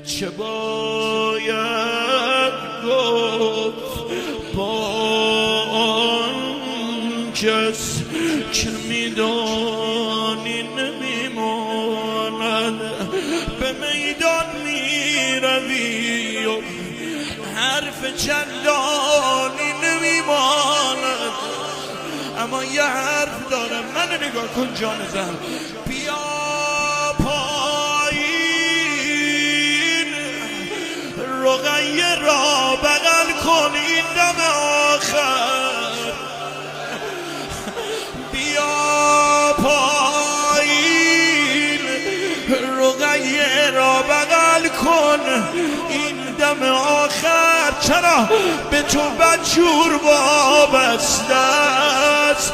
چه باید گفت با آن کس که میدانی نمیماند به میدان میروی و حرف چندانی نمیماند اما یه حرف دارم من نگاه کن جان زن بیا پایین رقیه را بغل کن این دم آخر بیا پایین رقیه را بغل کن این دم آخر چرا به تو بدجور وابسته است